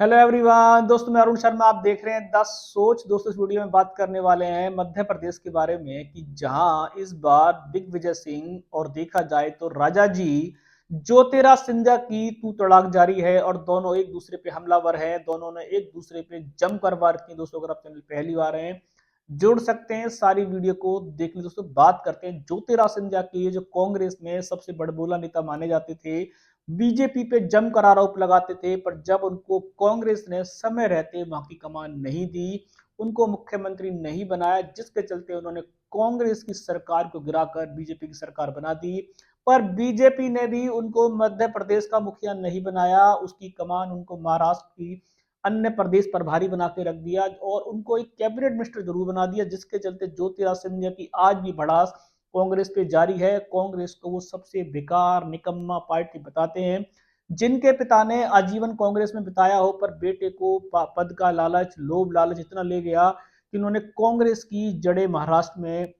Hello everyone दोस्तों, मैं अरुण शर्मा। आप देख रहे हैं 10 सोच। दोस्तों, इस वीडियो में बात करने वाले हैं मध्य प्रदेश के बारे में कि जहां इस बार दिग्विजय सिंह और देखा जाए तो राजा जी ज्योतिराज सिंधिया की तू तड़ाक जारी है और दोनों एक दूसरे पे हमलावर हैं। दोनों ने एक दूसरे पे जमकर वार की। दोस्तों, अगर आप चैनल पहली बार हैं, जुड़ सकते हैं सारी वीडियो को देखने। दोस्तों, बात करते हैं ज्योतिराज सिंधिया की। ये जो कांग्रेस में सबसे बड़बोला नेता माने जाते थे, बीजेपी पे जमकर आरोप लगाते थे, पर जब उनको कांग्रेस ने समय रहते वहां की कमान नहीं दी, उनको मुख्यमंत्री नहीं बनाया, जिसके चलते उन्होंने कांग्रेस की सरकार को गिराकर बीजेपी की सरकार बना दी। पर बीजेपी ने भी उनको मध्य प्रदेश का मुखिया नहीं बनाया, उसकी कमान उनको महाराष्ट्र की अन्य प्रदेश प्रभारी बना के रख दिया और उनको एक कैबिनेट मिनिस्टर जरूर बना दिया, जिसके चलते ज्योतिराज सिंधिया की आज भी भड़ास कांग्रेस पे जारी है। कांग्रेस को वो सबसे बेकार निकम्मा पार्टी बताते हैं, जिनके पिता ने आजीवन कांग्रेस में बिताया हो, पर बेटे को पद का लालच, लोभ लालच इतना ले गया कि उन्होंने कांग्रेस की जड़ें महाराष्ट्र में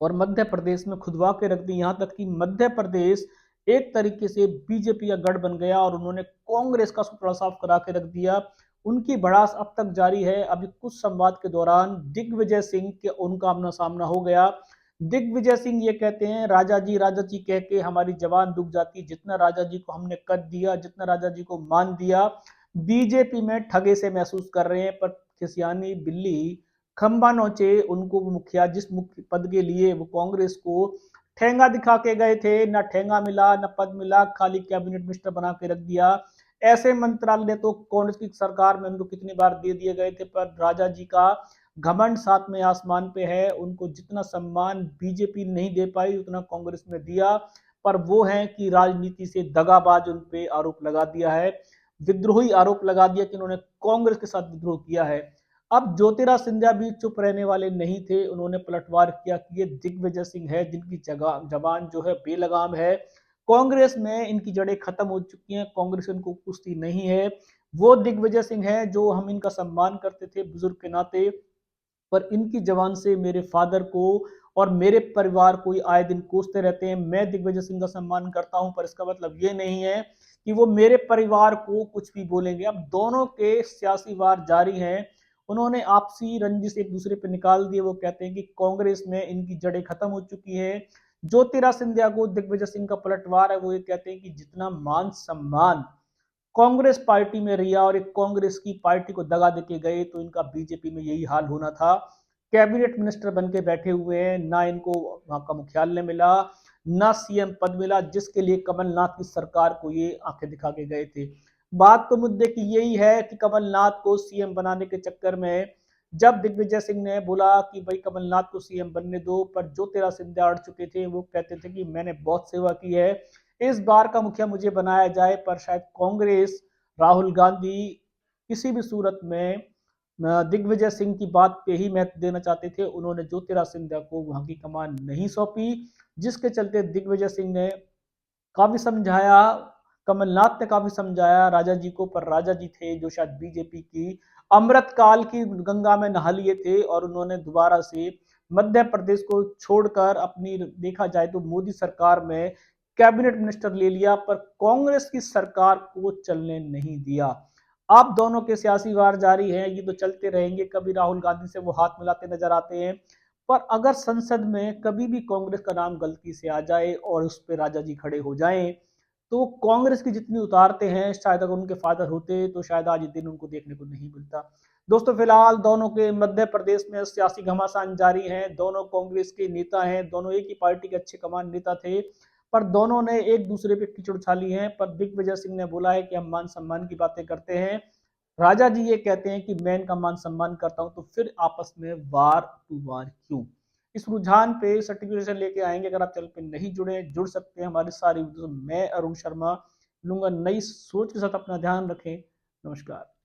और मध्य प्रदेश में खुदवा के रख दी। यहां तक कि मध्य प्रदेश एक तरीके से बीजेपी का गढ़ बन गया और उन्होंने कांग्रेस का सुपड़ा साफ करा के रख दिया। उनकी भड़ास अब तक जारी है। अभी कुछ संवाद के दौरान दिग्विजय सिंह के उनका आमना सामना हो गया। दिग्विजय सिंह ये कहते हैं, राजा जी कह के हमारी जवान दुख जाती। जितना राजा जी को हमने कर दिया, जितना राजा जी को मान दिया, बीजेपी में ठगे से महसूस कर रहे हैं। पर खिसियानी बिल्ली खंबा नोचे। उनको मुखिया जिस मुख्य पद के लिए वो कांग्रेस को ठेंगा दिखा के गए थे, ना ठेंगा मिला ना पद मिला, खाली कैबिनेट मिनिस्टर बना के रख दिया। ऐसे मंत्रालय तो कांग्रेस की सरकार में उनको कितनी बार दे दिए गए थे, पर राजा जी का घमंड साथ में आसमान पे है। उनको जितना सम्मान बीजेपी नहीं दे पाई, उतना कांग्रेस में दिया। पर वो है कि राजनीति से दगाबाज उन पे आरोप लगा दिया है, विद्रोही आरोप लगा दिया कि उन्होंने कांग्रेस के साथ विद्रोह किया है। अब ज्योतिराज सिंधिया भी चुप रहने वाले नहीं थे। उन्होंने पलटवार किया कि ये दिग्विजय सिंह है, जिनकी जगह जबान जो है बेलगाम है। कांग्रेस में इनकी जड़ें खत्म हो चुकी हैं, कांग्रेस इनको कुश्ती नहीं है। वो दिग्विजय सिंह है जो हम इनका सम्मान करते थे बुजुर्ग के नाते, पर इनकी जबान से मेरे फादर को और मेरे परिवार को आए दिन कोसते रहते हैं। मैं दिग्विजय सिंह का सम्मान करता हूं, पर इसका मतलब ये नहीं है कि वो मेरे परिवार को कुछ भी बोलेंगे। अब दोनों के सियासी वार जारी हैं। उन्होंने आपसी रंजिश एक दूसरे पे निकाल दिए। वो कहते हैं कि कांग्रेस में इनकी जड़ें खत्म हो चुकी है। ज्योतिराज सिंधिया को दिग्विजय सिंह का पलटवार है। वो ये कहते हैं कि जितना मान सम्मान कांग्रेस पार्टी में रिया और एक कांग्रेस की पार्टी को दगा देके गए, तो इनका बीजेपी में यही हाल होना था। कैबिनेट मिनिस्टर बन के बैठे हुए हैं, ना इनको वहां का मुख्यालय मिला, ना सीएम पद मिला, जिसके लिए कमलनाथ की सरकार को ये आंखें दिखा के गए थे। बात तो मुद्दे की यही है कि कमलनाथ को सीएम बनाने के चक्कर में जब दिग्विजय सिंह ने बोला कि भाई कमलनाथ को सीएम बनने दो, पर ज्योतिराज सिंधिया अड़ चुके थे। वो कहते थे कि मैंने बहुत सेवा की है, इस बार का मुखिया मुझे बनाया जाए। पर शायद कांग्रेस, राहुल गांधी किसी भी सूरत में दिग्विजय सिंह की बात पे ही महत्व देना चाहते थे। उन्होंने ज्योतिराज सिंधिया को वहां की कमान नहीं सौंपी, जिसके चलते दिग्विजय सिंह ने काफी समझाया, कमलनाथ ने काफी समझाया राजा जी को, पर राजा जी थे जो शायद बीजेपी की अमृतकाल की गंगा में नहा लिए थे और उन्होंने दोबारा से मध्य प्रदेश को छोड़कर अपनी, देखा जाए तो मोदी सरकार में कैबिनेट मिनिस्टर ले लिया, पर कांग्रेस की सरकार को चलने नहीं दिया। अब दोनों के सियासी वार जारी है, ये तो चलते रहेंगे। कभी राहुल गांधी से वो हाथ मिलाते नजर आते हैं, पर अगर संसद में कभी भी कांग्रेस का नाम गलती से आ जाए और उस पर राजा जी खड़े हो जाएं, तो कांग्रेस की जितनी उतारते हैं, शायद अगर उनके फादर होते तो शायद आज दिन उनको देखने को नहीं मिलता। दोस्तों, फिलहाल दोनों के मध्य प्रदेश में सियासी घमासान जारी है। दोनों कांग्रेस के नेता हैं, दोनों एक ही पार्टी के अच्छे कमान नेता थे, पर दोनों ने एक दूसरे पे कीचड़ उछाली है। पर दिग्विजय सिंह ने बोला है कि हम मान सम्मान की बातें करते हैं, राजा जी ये कहते हैं कि मैं इनका मान सम्मान करता हूं, तो फिर आपस में वार टू वार क्यों? इस रुझान पे सर्टिफिकेशन लेके आएंगे। अगर आप चैनल पे नहीं जुड़े, जुड़ सकते हैं हमारी सारी वीडियो। मैं अरुण शर्मा लूंगा नई सोच के साथ। अपना ध्यान रखें। नमस्कार।